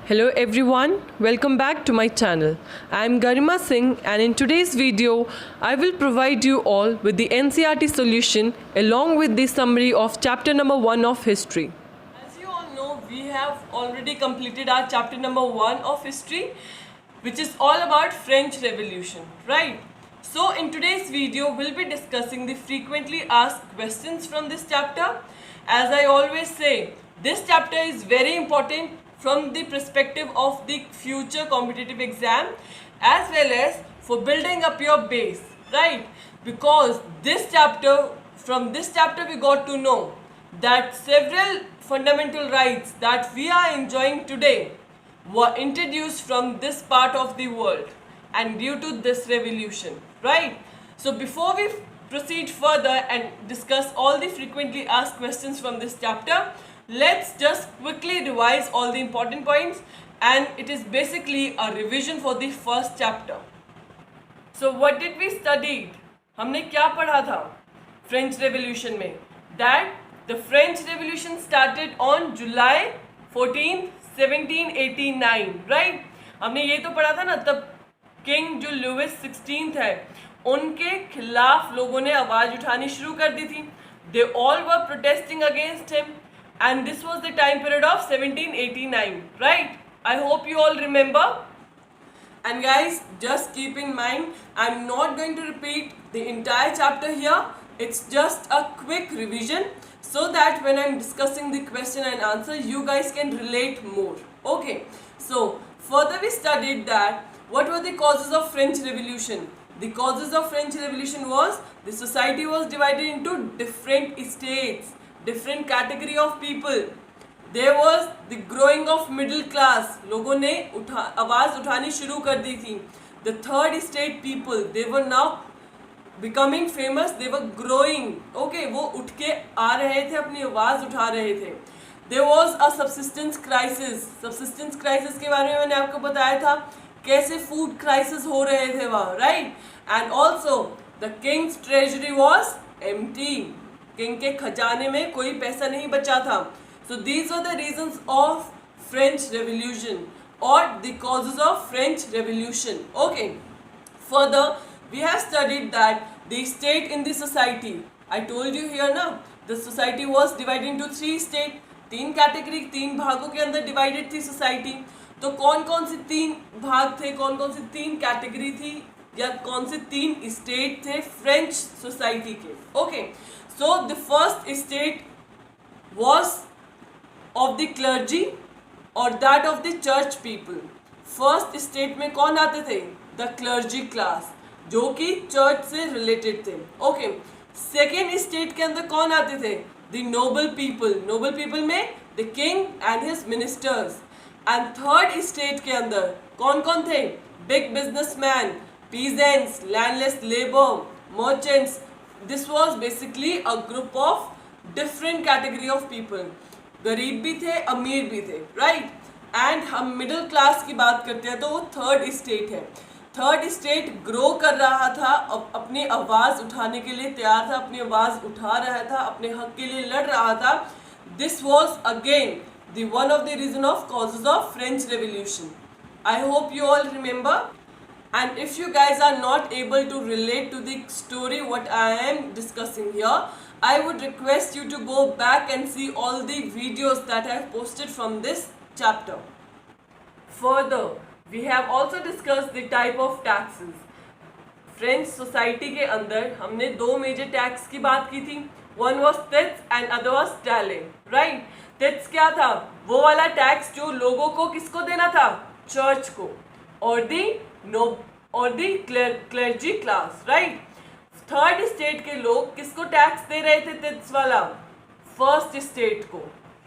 Hello everyone, welcome back to my channel. I am Garima Singh and in today's video, I will provide you all with the NCERT solution along with the summary of chapter number 1 of history. As you all know, we have already completed our chapter number 1 of history, which is all about French Revolution, right? So in today's video, we'll be discussing the frequently asked questions from this chapter. As I always say, this chapter is very important from the perspective of the future competitive exam as well as for building up your base, right? Because from this chapter we got to know that several fundamental rights that we are enjoying today were introduced from this part of the world and due to this revolution, right? So before we proceed further and discuss all the frequently asked questions from this chapter, let's just quickly revise all the important points, and it is basically a revision for the first chapter. So what did we study? हमने क्या पढ़ा था French Revolution में? That the French Revolution started on July 14, 1789, right? हमने ये तो पढ़ा था ना, तब किंग जो लुइस 16th है उनके खिलाफ लोगों ने आवाज उठानी शुरू कर दी थी. They all were protesting against him. And this was the time period of 1789, right? I hope you all remember. And guys, just keep in mind, I'm not going to repeat the entire chapter here. It's just a quick revision so that when I'm discussing the question and answer, you guys can relate more. Okay, so further we studied that what were the causes of French Revolution? The causes of French Revolution was the society was divided into different states, different category of people. There was the growing of middle class. लोगों ने आवाज उठानी शुरू कर दी थी. The third state people, they were now becoming famous. They were growing. Okay, वो उठ के आ रहे थे, अपनी आवाज उठा रहे थे. There was a subsistence crisis. Subsistence crisis के बारे में मैंने आपको बताया था कैसे food crisis हो रहे थे वहाँ, right? And also the king's treasury was empty. King के खजाने में कोई पैसा नहीं बचा था. So these were the reasons of French Revolution or the causes of French Revolution. Okay. Further, we have studied that the state in the society. I told you here now, the society was divided into 3 states. 3 category, 3 भागों के अंदर divided थी society. तो कौन कौन से 3 भाग थे, कौन कौन से 3 कैटेगरी थी या कौन से 3 स्टेट थे फ्रेंच सोसाइटी के? Okay. So the first state was of the clergy or that of the church people. First state में कौन आते थे? The clergy class, जो कि church से related थे. Okay. Second state के अंदर कौन आते थे? The noble people. Noble people में the king and his ministers. And third state के अंदर कौन कौन थे? Big businessman, peasants, landless labor, merchants. This was basically a group of different category of people. गरीब भी थे, अमीर भी थे, right? And हम middle class की बात करते हैं तो वो third state है. Third state grow कर रहा था, अपनी आवाज़ उठाने के लिए तैयार था, अपनी आवाज़ उठा रहा था, अपने हक के लिए लड़ रहा था. This was again the one of the reason of causes of French Revolution. I hope you all remember. And if you guys are not able to relate to the story what I am discussing here, I would request you to go back and see all the videos that I have posted from this chapter. Further, we have also discussed the type of taxes. French society के अंदर हमने 2 major tax की बात की थी. One was tithes and other was taille, right? Tithes क्या था? वो वाला tax जो लोगों को किसको देना था? Church को. और the clergy class, right? Third state के लोग किसको टैक्स दे रहे थे? टिट्स वाला फर्स्ट स्टेट को,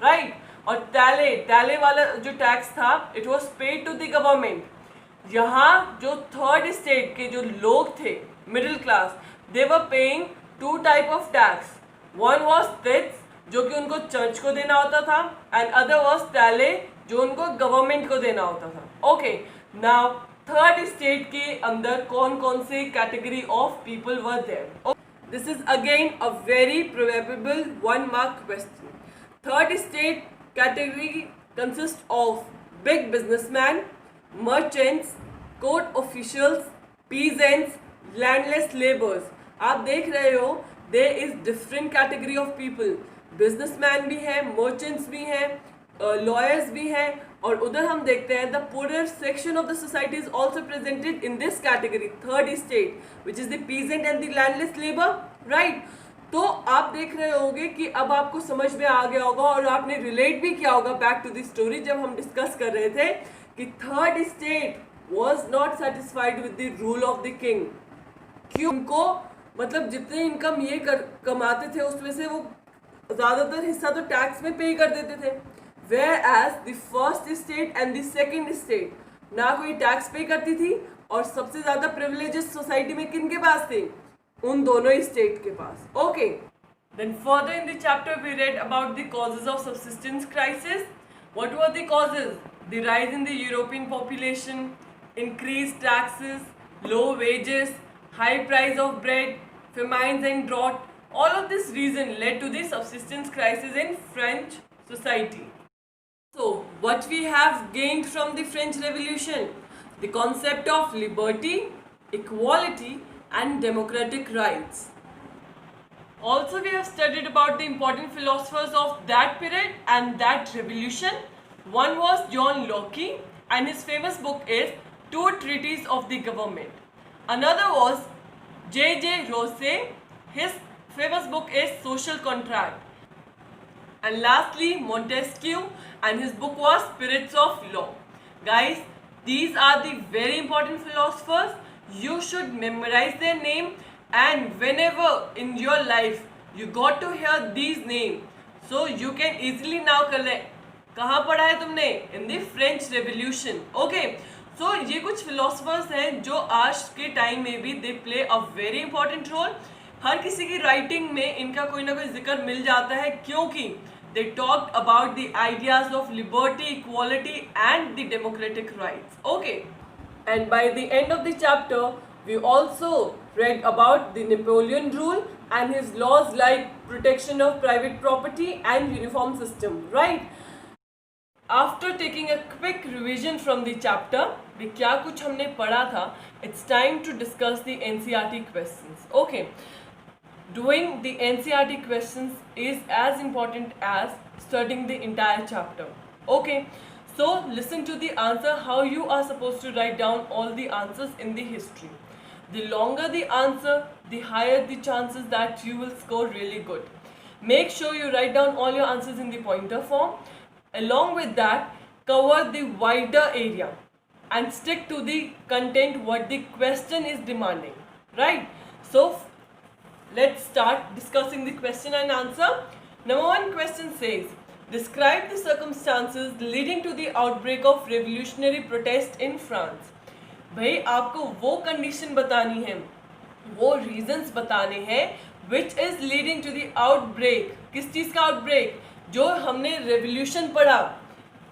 राइट? और टैले वाला जो टैक्स था, it was paid to the government. यहाँ जो थर्ड स्टेट के जो लोग थे middle class, they were paying 2 type of tax. One was tithes जो कि उनको चर्च को देना होता था, एंड अदर वाज टैले जो उनको गवर्नमेंट को देना होता था. ओके. नाउ थर्ड स्टेट के अंदर कौन कौन से category of people were there? This is again a very probable 1 mark question. Third state category consists of big businessman, merchants, court officials, peasants, landless laborers. आप देख रहे हो there is different category of people. businessman भी है, merchants भी हैं, lawyers भी हैं, और उधर हम देखते हैं the poorer section of the society is also presented in this category, third state, which is the peasant and the landless labor, right? तो आप देख रहे होंगे कि अब आपको समझ में आ गया होगा और आपने रिलेट भी किया होगा बैक टू द स्टोरी जब हम डिस्कस कर रहे थे कि third state was not satisfied with the rule of the king. क्यों? उनको मतलब जितने इनकम ये कमाते थे उसमें से वो ज़्यादातर हिस्सा तो टैक्स में पे कर देते थे, whereas the first state and the second state ना कोई टैक्स पे करती थी और सबसे ज़्यादा प्रिविलेजेस सोसाइटी में किन के पास थे? उन दोनों स्टेट के पास। Okay, then further in the chapter we read about the causes of subsistence crisis. What were the causes? The rise in the European population, increase taxes, low wages, high price of bread, famines and drought. All of this reason led to the subsistence crisis in French society. So, what we have gained from the French Revolution? The concept of liberty, equality and democratic rights. Also, we have studied about the important philosophers of that period and that revolution. One was John Locke and his famous book is Two Treatises of the Government. Another was J.J. Rousseau. His famous book is Social Contract. And lastly, Montesquieu and his book was Spirits of Law. Guys, these are the very important philosophers. You should memorize their name, and whenever in your life you got to hear these names, so you can easily now collect. कहाँ पढ़ा है तुमने? In the French Revolution. Okay. सो ये कुछ philosophers हैं जो आज के टाइम में भी they play a very important role. हर किसी की राइटिंग में इनका कोई ना कोई जिक्र मिल जाता है क्योंकि they talked about the ideas of liberty, equality and the democratic rights. Okay, and by the end of the chapter we also read about the Napoleon rule and his laws like protection of private property and uniform system, right? After taking a quick revision from the chapter, भी क्या कुछ हमने पढ़ा था, it's time to discuss the NCERT questions. Okay, doing the NCERT questions is as important as studying the entire chapter. Okay, so listen to the answer how you are supposed to write down all the answers in the history. The longer the answer, the higher the chances that you will score really good. Make sure you write down all your answers in the pointer form. Along with that, cover the wider area and stick to the content what the question is demanding, right? So let's start discussing the question and answer. Number one question says, describe the circumstances leading to the outbreak of revolutionary protest in France. भाई आपको वो condition बतानी है, वो reasons बताने हैं which is leading to the outbreak. किस चीज़ का आउटब्रेक? जो हमने रेवोल्यूशन पढ़ा,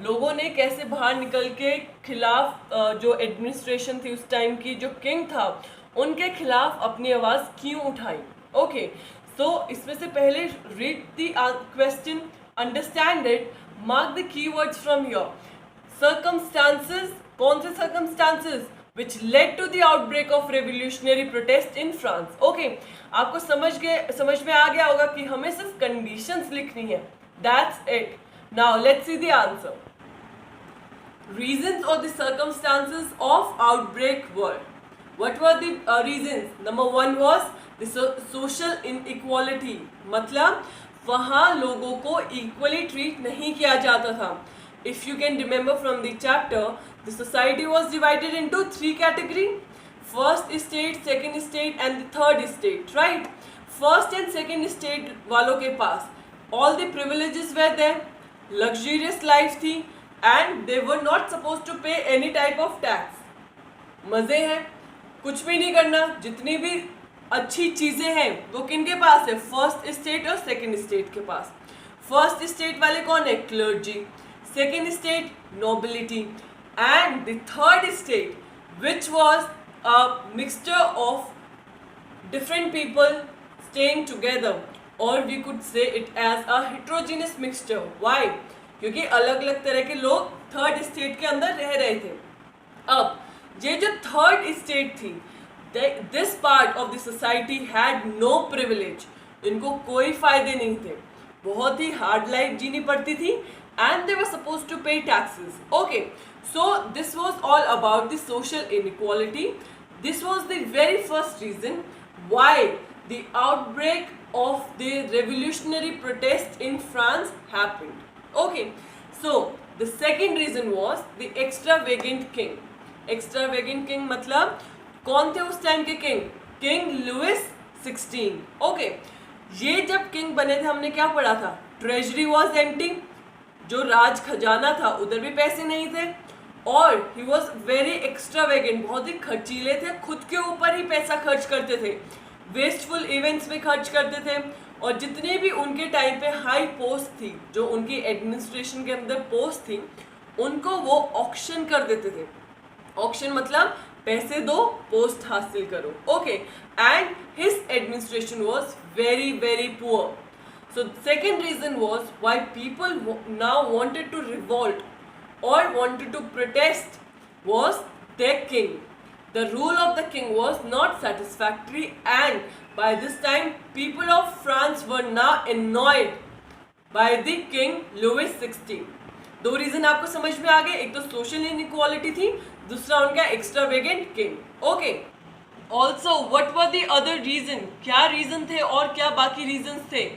लोगों ने कैसे बाहर निकल के खिलाफ जो एडमिनिस्ट्रेशन थी उस टाइम की, जो किंग था उनके खिलाफ अपनी आवाज़ क्यों उठाई। ओके, सो इसमें से पहले read the question, understand it, mark the keywords from your circumstances. कौन से circumstances? which led to the outbreak of revolutionary protest in France. Okay, आपको समझ में आ गया होगा कि हमें सिर्फ कंडीशंस लिखनी है। That's it. Now let's see the answer. Reasons or the circumstances of outbreak were. What were the reasons? Number one was the social inequality. मतलब वहाँ लोगों को equally treat नहीं किया जाता था। If you can remember from the chapter, the society was divided into three categories: first state, second state and the third state, right? First and second state वालों के पास all the privileges were there, luxurious life थी and they were not supposed to pay any type of tax. मज़े हैं, कुछ भी नहीं करना, जितनी भी अच्छी चीज़ें हैं वो किनके पास है? फर्स्ट स्टेट और सेकंड स्टेट के पास। फर्स्ट स्टेट वाले कौन है? Clergy. Second state nobility, and the third state which was a mixture of different people staying together, or we could say it as a heterogeneous mixture. Why? क्योंकि अलग अलग तरह के लोग थर्ड स्टेट के अंदर रह रहे थे। अब ये जो थर्ड स्टेट थी, this part of the society had no privilege, इनको कोई फायदे नहीं थे, बहुत ही हार्ड लाइफ जीनी पड़ती थी, and they were suppose to pay taxes. Okay, so this was all about the social inequality. This was the very first reason why the outbreak of the revolutionary protest in France happened. Okay, so the second reason was the extravagant king. Extravagant king मतलब कौन थे उस time के king? King Louis 16। Okay, ये जब king बने थे हमने क्या पढ़ा था? ट्रेजरी वॉज एम्प्टी, जो राज खजाना था उधर भी पैसे नहीं थे, और ही वॉज वेरी एक्स्ट्रावेगेंट, बहुत ही खर्चीले थे, खुद के ऊपर ही पैसा खर्च करते थे, वेस्टफुल इवेंट्स में खर्च करते थे, और जितने भी उनके टाइम पे हाई पोस्ट थी, जो उनकी एडमिनिस्ट्रेशन के अंदर पोस्ट थी, उनको वो ऑक्शन कर देते थे। ऑक्शन मतलब पैसे दो, पोस्ट हासिल करो। Okay, and his administration was very very poor. So second reason was why people now wanted to revolt or wanted to protest was their king. The rule of the king was not satisfactory, and by this time people of France were now annoyed by the king Louis 16. दो reason आपको समझ में आ गए, एक तो social inequality थी, दूसरा उनका extravagant king. Okay, also what were the other reason, क्या रीजन थे और क्या बाकी रीजन थे?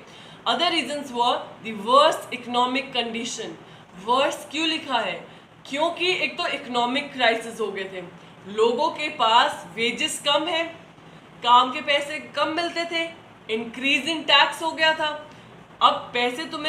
Other reasons were the worst economic condition. Worse क्यों लिखा है? क्योंकि एक तो इकोनॉमिक क्राइसिस हो गए थे, लोगों के पास वेजेस कम है, काम के पैसे कम मिलते थे, इंक्रीजिंग टैक्स हो गया था। अब पैसे तुम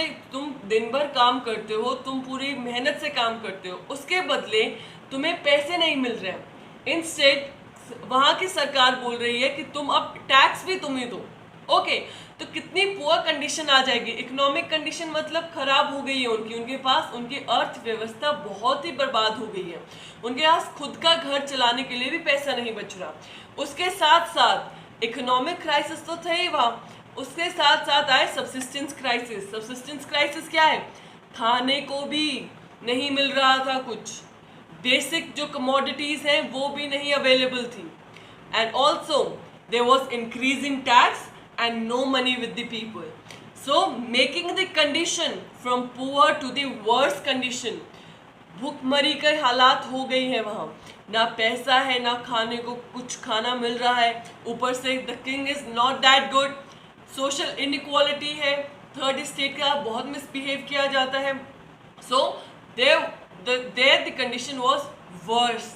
दिन भर काम करते हो, तुम पूरी मेहनत से काम करते हो, उसके बदले तुम्हें पैसे नहीं मिल रहे हैं। इंस्टेड वहाँ की सरकार बोल रही है कि तुम अब टैक्स भी तुम ही दो। ओके, तो कितनी पुअर कंडीशन आ जाएगी। इकोनॉमिक कंडीशन मतलब खराब हो गई है उनकी, उनके पास उनकी अर्थव्यवस्था बहुत ही बर्बाद हो गई है, उनके पास खुद का घर चलाने के लिए भी पैसा नहीं बच रहा। उसके साथ साथ इकोनॉमिक क्राइसिस तो थे ही वहाँ, उसके साथ साथ आए सब्सिस्टेंस क्राइसिस। सब्सिस्टेंस क्राइसिस क्या है? खाने को भी नहीं मिल रहा था, कुछ बेसिक जो कमोडिटीज हैं वो भी नहीं अवेलेबल थी, and also there was increasing tax and no money with the people, so making the condition from poor to the worst condition। भूखमरी के हालात हो गई है वहाँ, ना पैसा है ना खाने को कुछ खाना मिल रहा है, ऊपर से the king is not that good, social inequality है, थर्ड स्टेट का बहुत मिसबिहेव किया जाता है। So there the condition was worse.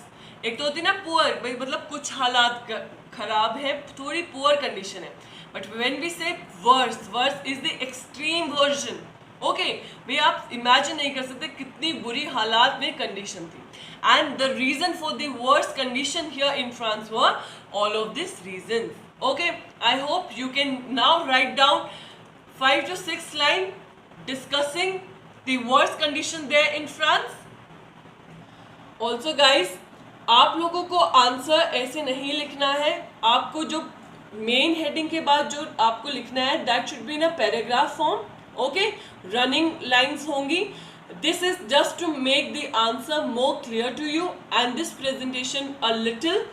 एक तो होती ना पुअर, भाई मतलब कुछ हालात खराब है, थोड़ी पुअर कंडीशन है, but when we say worse, worse is the extreme version. Okay, भाई आप इमेजिन नहीं कर सकते कितनी बुरी हालात में कंडीशन थी, and the reason for the worse condition here in France were all of this reason. Okay, I hope you can now write down 5 to 6 line discussing the worst condition there in France. Also guys, आप लोगों को answer ऐसे नहीं लिखना है, आपको जो main heading के बाद जो आपको लिखना है that should be in a paragraph form. Okay, running lines होंगी। This is just to make the answer more clear to you and this presentation a little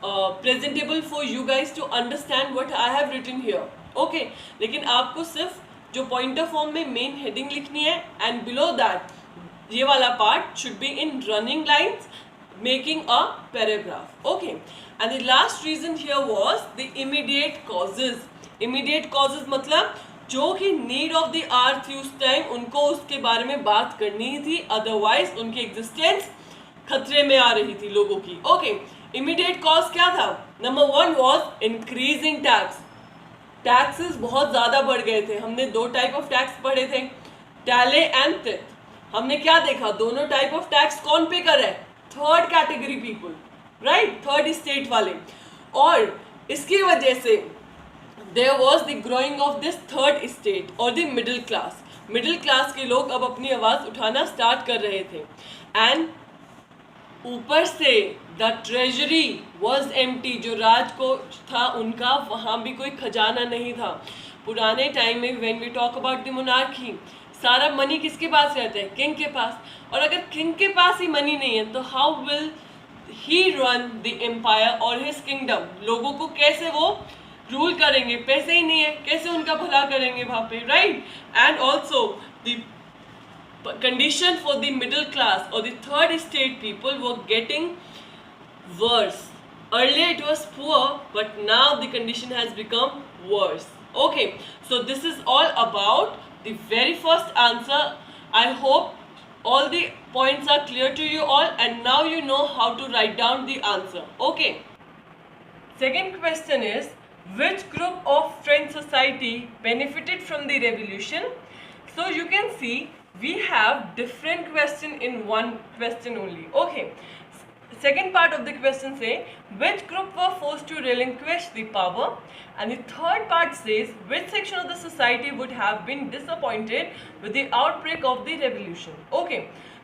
presentable for you guys to understand what I have written here. Okay, लेकिन आपको सिर्फ जो pointer form में main heading लिखनी है, and below that ये वाला part should be in running lines making a paragraph. Okay, and the last reason here was the immediate causes. Immediate causes मतलब जो कि नीड ऑफ द आवर थी उस टाइम, उनको उसके बारे में बात करनी ही थी, अदरवाइज उनकी एग्जिस्टेंस खतरे में आ रही थी लोगों की। ओके, इमीडिएट कॉज क्या था? Number 1 was increasing tax. Taxes बहुत ज़्यादा बढ़ गए थे। हमने 2 टाइप ऑफ टैक्स पढ़े थे, टैले एंड टेथ। हमने क्या देखा? दोनों टाइप ऑफ टैक्स कौन पे कर रहा है? Third category people, right, third state वाले। और इसकी वजह से there was the growing of this third state और the middle class. Middle class के लोग अब अपनी आवाज़ उठाना स्टार्ट कर रहे थे, एंड ऊपर से द ट्रेजरी वाज एम्प्टी। जो राज को था उनका, वहाँ भी कोई खजाना नहीं था। पुराने टाइम में when we talk about the monarchy, सारा मनी किसके पास रहता है? किंग के पास। और अगर किंग के पास ही मनी नहीं है तो how will he run the empire और हिज किंगडम? लोगों को कैसे वो रूल करेंगे? पैसे ही नहीं है, कैसे उनका भला करेंगे वहां पे, right? And also the condition for the middle class or the third state people were getting worse. Earlier it was poor, but now the condition has become worse. Okay, so this is all about the very first answer. I hope all the points are clear to you all, and now you know how to write down the answer. Okay, second question is, which group of French society benefited from the revolution? So you can see we have different question in one question only. Okay, second part of the question say which group were forced to relinquish the power, and the third part says which section of the society would have been disappointed with the outbreak of the revolution. Okay,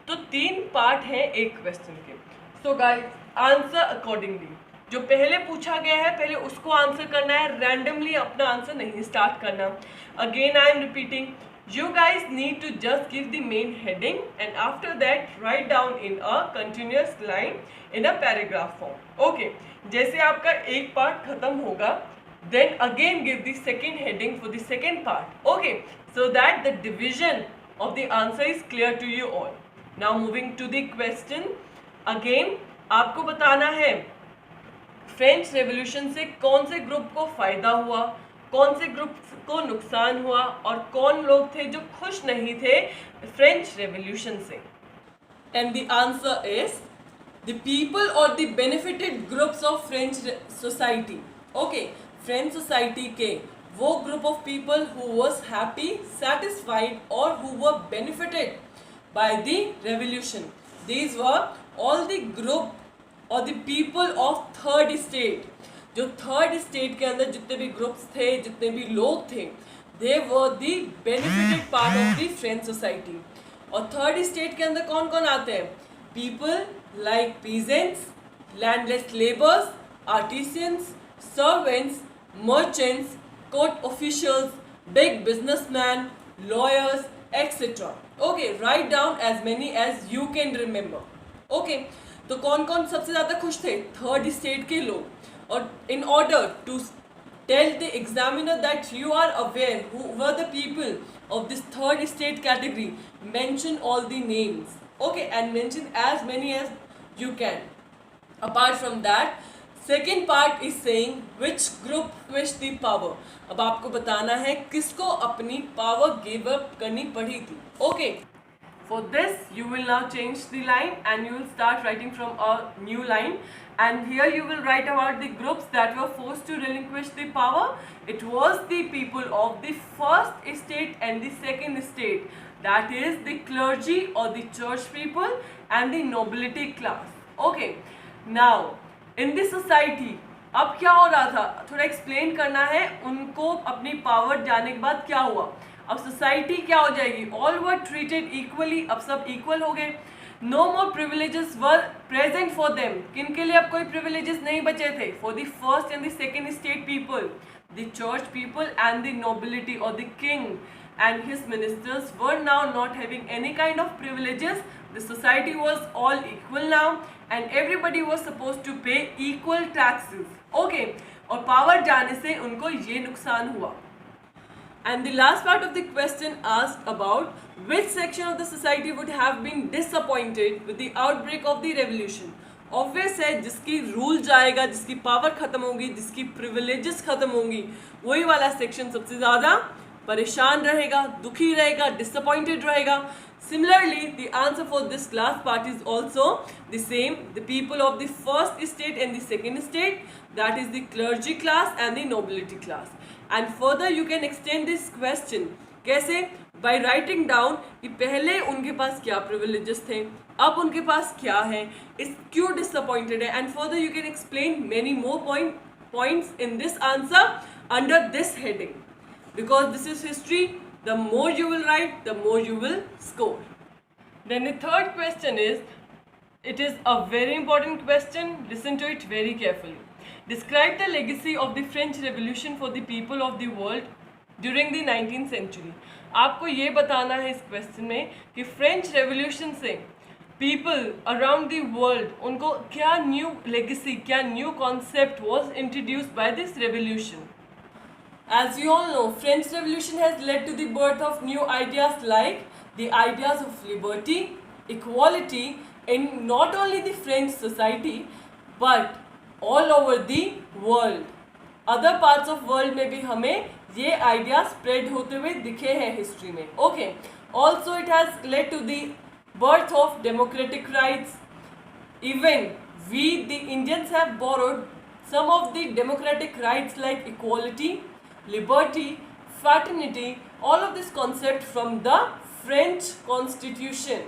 तो तीन part है एक question के. So guys, answer accordingly. जो पहले पूछा गया है पहले उसको आंसर करना है, रैंडमली अपना आंसर नहीं स्टार्ट करना. Again I am repeating, you guys need to just give the main heading and after that write down in a continuous line in a paragraph form. Okay, जैसे आपका एक part खत्म होगा then again give the second heading for the second part. Okay, so that the division of the answer is clear to you all. Now moving to the question again, आपको बताना है French revolution से कौन से group को फायदा हुआ, कौन से ग्रुप को नुकसान हुआ और कौन लोग थे जो खुश नहीं थे फ्रेंच रेवोल्यूशन से. And the answer is the people और the benefited groups of French society. Okay, French society के वो group of people who was happy, satisfied और who were benefited by the revolution, these were all the group और the people of third state. जो third state के अंदर जितने भी groups थे, जितने भी लोग थे, they were the benefited part of the French society. और थर्ड स्टेट के अंदर कौन कौन आते हैं? People like peasants, landless labours, artisans, servants, merchants, court officials, big businessman, lawyers, etcetera. Okay, write down as many as you can remember. Okay, तो कौन कौन सबसे ज़्यादा खुश थे? थर्ड स्टेट के लोग. और in order to tell the examiner that you are aware who were the people of this third state category, mention all the names. Okay, and mention as many as you can. Apart from that, second part is saying which group wished the power. अब आपको बताना है किसको अपनी power give up करनी पड़ी थी. Okay, for this you will now change the line and you will start writing from a new line. And here you will write about the groups that were forced to relinquish the power. It was the people of the first state and the second state, that is the clergy or the church people and the nobility class. Okay, now in this society अब क्या हो रहा था, थोड़ा explain करना है उनको. अपनी पावर जाने के बाद क्या हुआ? अब सोसाइटी क्या हो जाएगी? All were treated equally. अब सब इक्वल हो गए. No more privileges were present for them. किन के लिए अब कोई प्रिविलेजेस नहीं बचे थे? For the first and the second state people, the church people and the nobility और the king and his ministers were now not having any kind of privileges. The society was all equal now and everybody was supposed to pay equal taxes. Okay, और power जाने से उनको ये नुकसान हुआ. And the last part of the question asked about which section of the society would have been disappointed with the outbreak of the revolution. Obvious है, जिसकी rule जाएगा, जिसकी पावर खत्म होगी, जिसकी प्रिविलेजेस खत्म होंगी, वही वाला सेक्शन सबसे ज़्यादा परेशान रहेगा, दुखी रहेगा, डिसअपॉइंटेड रहेगा. Similarly, the answer for this last part is also the same. The people of the first state and the second state, that is the clergy class and the nobility class. And further you can extend this question. कैसे? By writing down कि पहले उनके पास क्या privileges थे, अब उनके पास क्या है, इस क्यों disappointed है. And further you can explain many more points in this answer under this heading. Because this is history, the more you will write, the more you will score. Then the third question is, it is a very important question, listen to it very carefully. Describe the legacy of the French Revolution for the people of the world during the 19th century. आपको ये बताना है इस question में कि French revolution से people around the world उनको क्या न्यू लेगेसी, क्या new concept was introduced by this revolution. As you all know, French Revolution has led to the birth of new ideas like the ideas of liberty, equality in not only the French society but all over the world. Other parts of world में भी हमें ये ideas spread होते हुए दिखे हैं history में. Okay. Also it has led to the birth of democratic rights. Even we the Indians have borrowed some of the democratic rights like equality, liberty, fraternity, all of this concept from the French Constitution.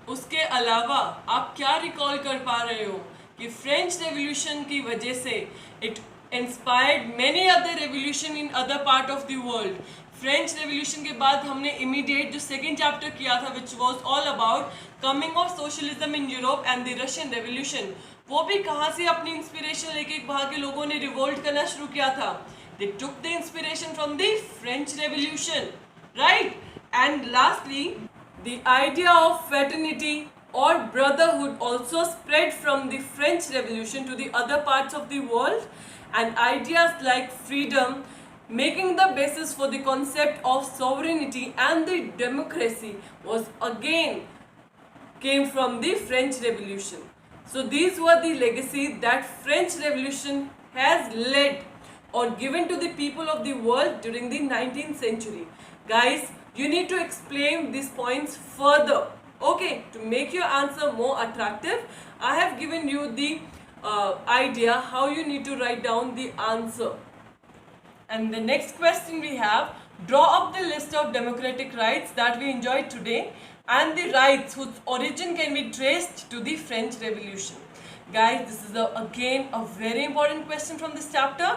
उसके अलावा आप क्या recall कर पा रहे हो कि French revolution की वजह से it inspired many other revolution in other part of the world. French revolution के बाद हमने इमीडिएट जो सेकेंड चैप्टर किया था which was all about coming of socialism in Europe and the Russian revolution, वो भी कहाँ से अपनी इंस्पिरेशन लेके वहाँ के लोगों ने रिवोल्ट करना शुरू किया था. They took the inspiration from the French Revolution, right? And lastly, the idea of fraternity or brotherhood also spread from the French Revolution to the other parts of the world, and ideas like freedom, making the basis for the concept of sovereignty and the democracy was again came from the French Revolution. So these were the legacy that French Revolution has led or given to the people of the world during the 19th century. Guys, you need to explain these points further. Okay, to make your answer more attractive, I have given you the idea how you need to write down the answer. And the next question we have, draw up the list of democratic rights that we enjoyed today and the rights whose origin can be traced to the French Revolution. Guys, this is again a very important question from this chapter.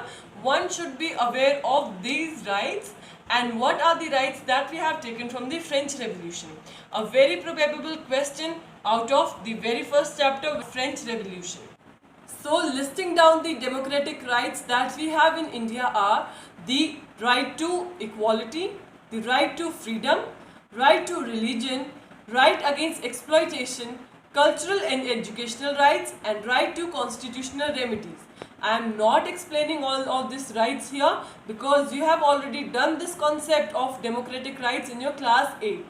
One should be aware of these rights and what are the rights that we have taken from the French Revolution. A very probable question out of the very first chapter of French Revolution. So listing down the democratic rights that we have in India are the right to equality, the right to freedom, right to religion, right against exploitation, cultural and educational rights, and right to constitutional remedies. I am not explaining all of these rights here because you have already done this concept of democratic rights in your class 8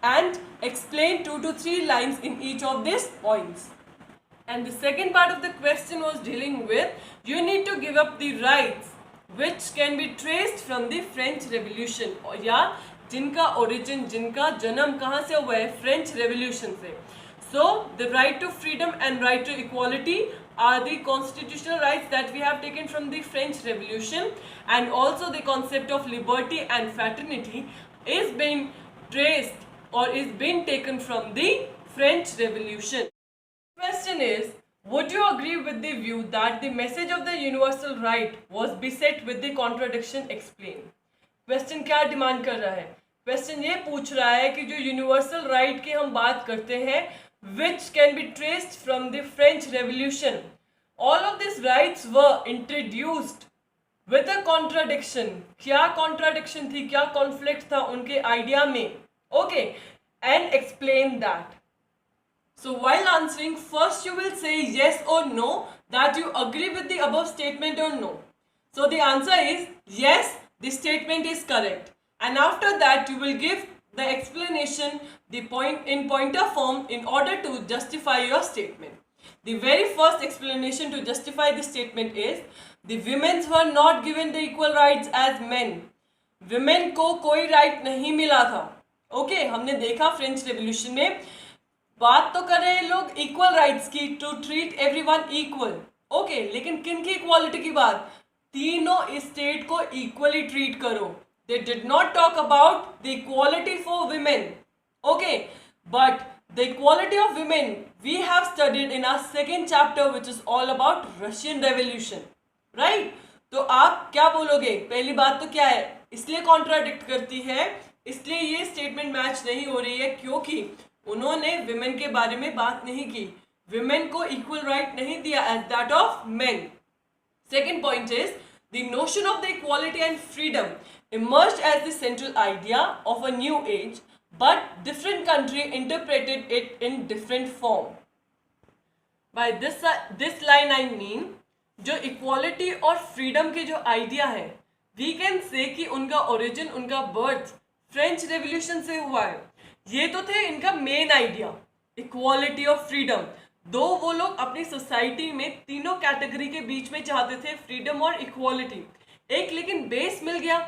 and explain 2 to 3 lines in each of these points. And the second part of the question was dealing with you need to give up the rights which can be traced from the French Revolution, या जिनका origin, जिनका जन्म कहाँ से हुआ है, French Revolution से. So the right to freedom and right to equality are the constitutional rights that we have taken from the French Revolution, and also the concept of liberty and fraternity is being traced or is being taken from the French Revolution. Question is, would you agree with the view that the message of the universal right was beset with the contradiction explained? Question क्या demand कर रहा है? Question ये पूछ रहा है कि जो यूनिवर्सल राइट की हम बात करते हैं which can be traced from the French Revolution, all of these rights were introduced with a contradiction. क्या contradiction थी, क्या conflict था उनके idea में? Okay, and explain that. So while answering, first you will say yes or no that you agree with the above statement or no. So the answer is yes, the statement is correct. And after that you will give the explanation, the point in pointer form in order to justify your statement. The very first explanation to justify this statement is the women were not given the equal rights as men. Women को कोई right नहीं मिला था. Okay, हमने देखा French revolution में बात तो कर रहे हैं लोग इक्वल राइट्स की, to treat everyone equal. Okay, लेकिन किन की इक्वालिटी की बात? तीनों स्टेट को इक्वली ट्रीट करो. They did not talk about the equality for women. Okay, but the equality of women we have studied in our second chapter which is all about Russian Revolution. Right? तो आप क्या बोलोगे? पहली बात तो क्या है? इसलिए कॉन्ट्राडिक्ट करती है, इसलिए ये स्टेटमेंट मैच नहीं हो रही है क्योंकि उन्होंने विमेन के बारे में बात नहीं की, विमेन को इक्वल राइट नहीं दिया as that of men. Second point is the notion of the equality and freedom emerged as the central idea of a new age, but different country interpreted it in different form. By this line I mean, जो equality और freedom के जो idea है, we can say कि उनका origin, उनका birth French revolution से हुआ है. ये तो थे इनका मेन आइडिया, इक्वालिटी और फ्रीडम. दो वो लोग अपनी सोसाइटी में तीनों कैटेगरी के बीच में चाहते थे फ्रीडम और इक्वालिटी, एक लेकिन बेस मिल गया.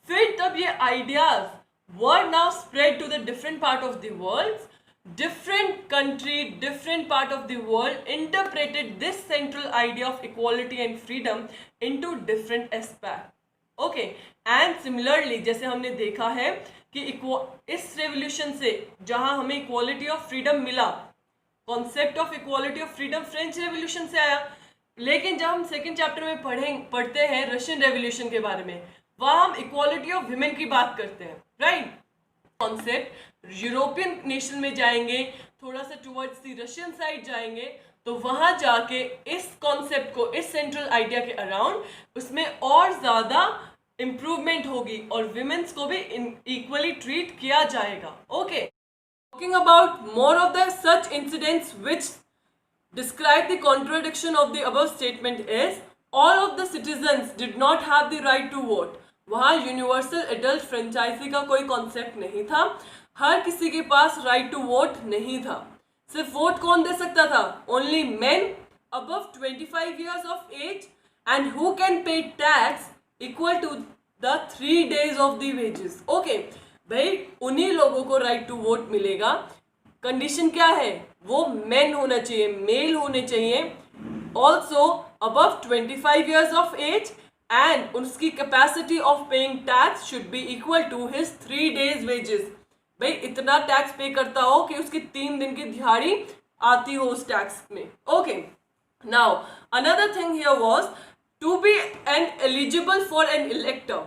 फिर तब ये ideas were now spread to the different part of the world. Different country, different part of the world interpreted this central idea of equality and freedom into different aspect. Okay, and similarly जैसे हमने देखा है कि इस revolution से जहां हमें equality of freedom मिला, concept of equality of freedom French revolution से आया. लेकिन जब हम सेकेंड चैप्टर में पढ़ते हैं रशियन रेवोल्यूशन के बारे में, वहां हम इक्वालिटी ऑफ विमेन की बात करते हैं, राइट. कॉन्सेप्ट यूरोपियन नेशन में जाएंगे, थोड़ा सा टुवर्ड्स द रशियन साइड जाएंगे, तो वहां जाके इस कॉन्सेप्ट को, इस सेंट्रल आइडिया के अराउंड उसमें और ज्यादा इंप्रूवमेंट होगी और विमेन्स को भी इक्वली ट्रीट किया जाएगा. Okay, talking about more of the such incidents which describe the contradiction of the above statement is all of the citizens did not have the right to vote. वहाँ universal adult franchise का कोई concept नहीं था, हर किसी के पास right to vote नहीं था. सिर्फ वोट कौन दे सकता था? Only main above 25 years of age and who can pay tax equal to the 3 days of the wages. Okay भाई, उन्हीं लोगों को राइट टू वोट मिलेगा. कंडीशन क्या है? वो मेन होना चाहिए, मेल होने चाहिए, also above 25 years of age, and उसकी capacity of paying tax should be equal to his 3 days wages. भाई इतना टैक्स पे करता हो कि उसकी 3 दिन की दिहाड़ी आती हो उस टैक्स में. Okay, now another thing here was to be an eligible for an elector.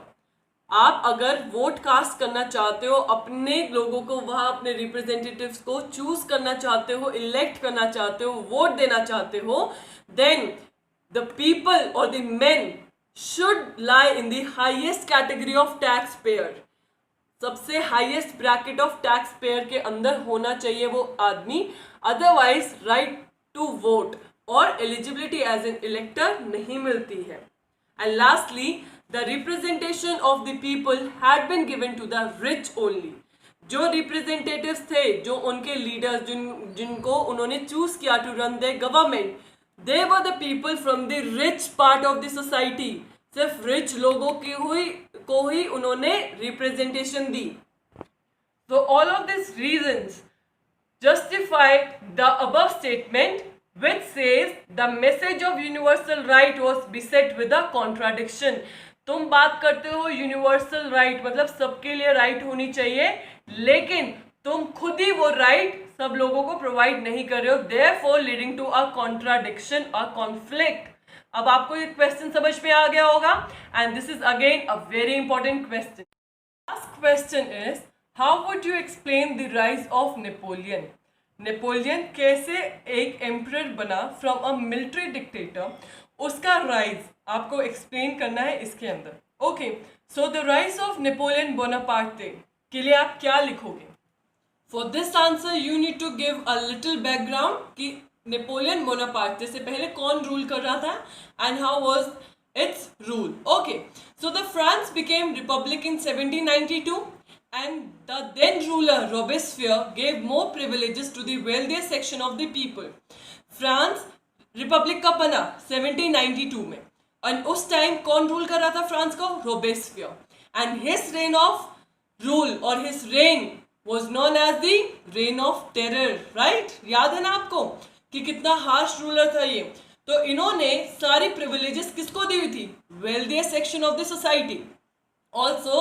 आप अगर वोट कास्ट करना चाहते हो, अपने लोगों को वहां, अपने रिप्रेजेंटेटिव्स को चूज करना चाहते हो, इलेक्ट करना चाहते हो, वोट देना चाहते हो, देन द पीपल और the men should lie in the highest category of taxpayer. सबसे highest bracket of tax payer के अंदर होना चाहिए वो आदमी, अदरवाइज राइट टू वोट और एलिजिबिलिटी एज एन इलेक्टर नहीं मिलती है. And lastly, the representation of the people had been given to the rich only. जो रिप्रेजेंटेटिव्स थे, जो उनके लीडर्स, जिनको उन्होंने चूज किया to run the government, they were the people from the rich part of the society. सिर्फ rich लोगों को ही उन्होंने representation the. So all of these reasons justify the above statement which says the message of universal right was beset with a contradiction. तुम बात करते हो universal right, मतलब सबके लिए राइट होनी चाहिए, लेकिन तुम खुद ही वो राइट सब लोगों को प्रोवाइड नहीं कर रहे हो, therefore leading to a contradiction, a conflict. अब आपको ये क्वेश्चन समझ में आ गया होगा, and this is again a very important question. Last question is, how would you explain the rise of Napoleon? Napoleon कैसे एक एम्परर बना फ्रॉम अ मिलिट्री डिक्टेटर, उसका राइज आपको एक्सप्लेन करना है इसके अंदर. Okay, so the rise of Napoleon Bonaparte के लिए आप क्या लिखोगे? For this answer you need to give a little background कि नेपोलियन बोनापार्टे से पहले कौन रूल कर रहा था and how was its rule. Okay, so the France became republic in 1792 and the then ruler Robespierre gave more privileges to the wealthiest section of the people. France Republic कब बना? 1792 में. और उस टाइम कौन rule कर रहा था France को? Robespierre. And his reign of rule और his reign was known as the reign of terror. Right, याद है ना आपको कि कितना हार्श रूलर था ये. तो इन्होंने सारी प्रिविलेजेस किसको दी हुई थी? Wealthiest section of the society. Also,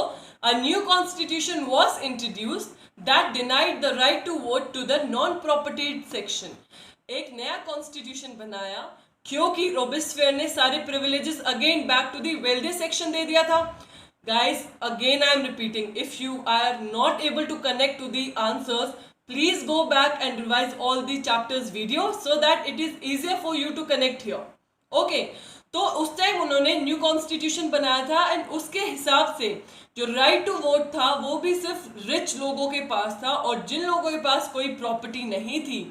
a new constitution was introduced that denied the right to vote to the non-propertied section. एक नया कॉन्स्टिट्यूशन बनाया क्योंकि रोबेस्पियर ने सारे privileges again back to the wealthy section दे दिया था. Guys, again I am repeating, if you are not able to connect to the answers, please go back and revise all the chapters video so that it is easier for you to connect here. Okay तो उस time उन्होंने new constitution बनाया था and उसके हिसाब से जो right to vote था वो भी सिर्फ रिच लोगों के पास था, और जिन लोगों के पास कोई प्रॉपर्टी नहीं थी,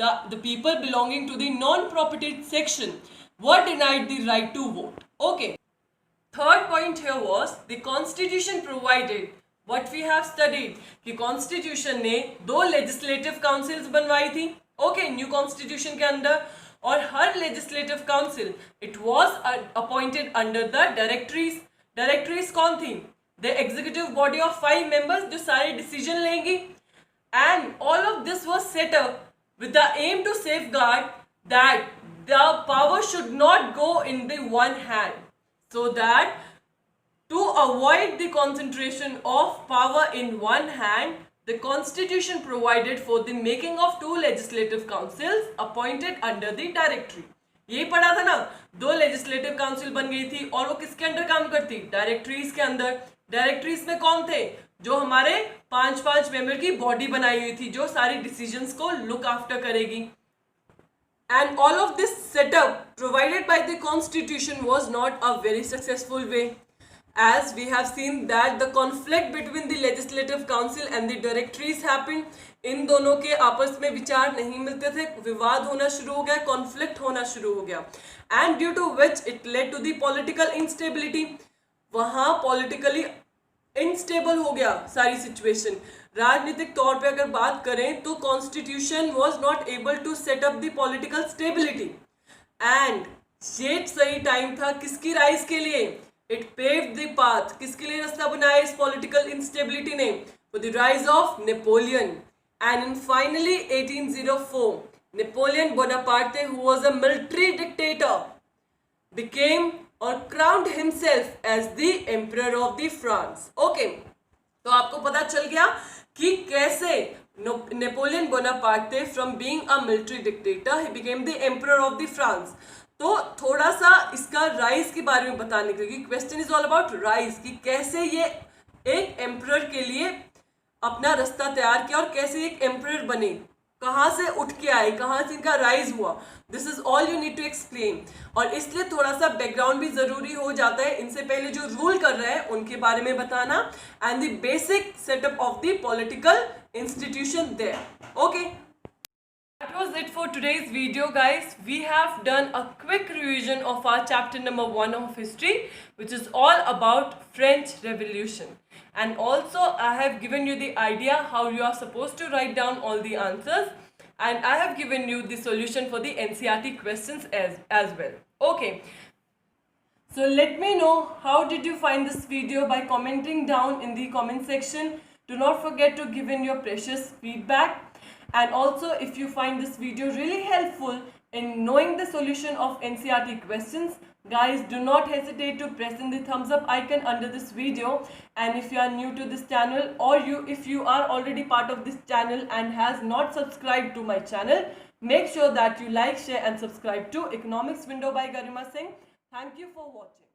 the people belonging to the non property section were denied the right to vote. Okay, third point here was the constitution provided what we have studied कि constitution ने दो legislative councils बनवाई थी. ओके, न्यू कॉन्स्टिट्यूशन के अंदर, और हर legislative council it was appointed under the directories. Directories कौन थी? The executive body of 5 members जो सारे डिसीजन लेंगी. And all of this was set up with the aim to safeguard that the power should not go in the one hand, so that to avoid the concentration of power in one hand, the constitution provided for the making of 2 legislative councils appointed under the directory. यही पढ़ा था ना, 2 legislative council बन गई थी और वो किसके अंडर काम करती? डायरेक्टरीज के अंदर. डायरेक्टरीज में कौन थे? जो हमारे 5 मेंबर की बॉडी बनाई हुई थी जो सारी डिसीजंस को लुक आफ्टर करेगी. And all of this setup provided by the constitution was not a very successful way, as we have seen that the conflict between the legislative council and the directories happened. इन दोनों के आपस में विचार नहीं मिलते थे, विवाद होना शुरू हो गया, कॉन्फ्लिक्ट होना शुरू हो गया, and due to which it led to the political instability. वहाँ पॉलिटिकली इनस्टेबल हो गया सारी सिचुएशन. राजनीतिक तौर पे अगर बात करें तो constitution was not able to set up the political stability. And ये सही टाइम था किसकी राइज के लिए? It paved the path. किसके लिए रास्ता बनाया इस पॉलिटिकल इंस्टेबिलिटी ने? For the rise of Napoleon. And in finally 1804 Napoleon Bonaparte, who was a military dictator, became or crowned himself as the emperor of the France. Okay, तो आपको पता चल गया कि कैसे Napoleon Bonaparte from being a military dictator he became the emperor of the France. तो थोड़ा सा इसका राइज के बारे में बताने के लिए, question is all about rise, कि कैसे ये एक एम्परर के लिए अपना रास्ता तैयार किया और कैसे एक एम्परर बने, कहाँ से उठ के आए, कहाँ से इनका राइज हुआ. This is all you need to explain. और इसलिए थोड़ा सा बैकग्राउंड भी जरूरी हो जाता है. इनसे पहले जो रूल कर रहे हैं उनके बारे में बताना and the basic setup of the political institution there. Okay, that was it for today's video, guys. We have done a quick revision of our chapter number 1 of history, which is all about French Revolution. And also I have given you the idea how you are supposed to write down all the answers, and I have given you the solution for the NCERT questions as well. Okay, so let me know how did you find this video by commenting down in the comment section. Do not forget to give in your precious feedback. And also, if you find this video really helpful in knowing the solution of NCERT questions, guys, do not hesitate to press in the thumbs up icon under this video. And if you are new to this channel, or if you are already part of this channel and has not subscribed to my channel, make sure that you like, share and subscribe to Economics Window by Garima Singh. Thank you for watching.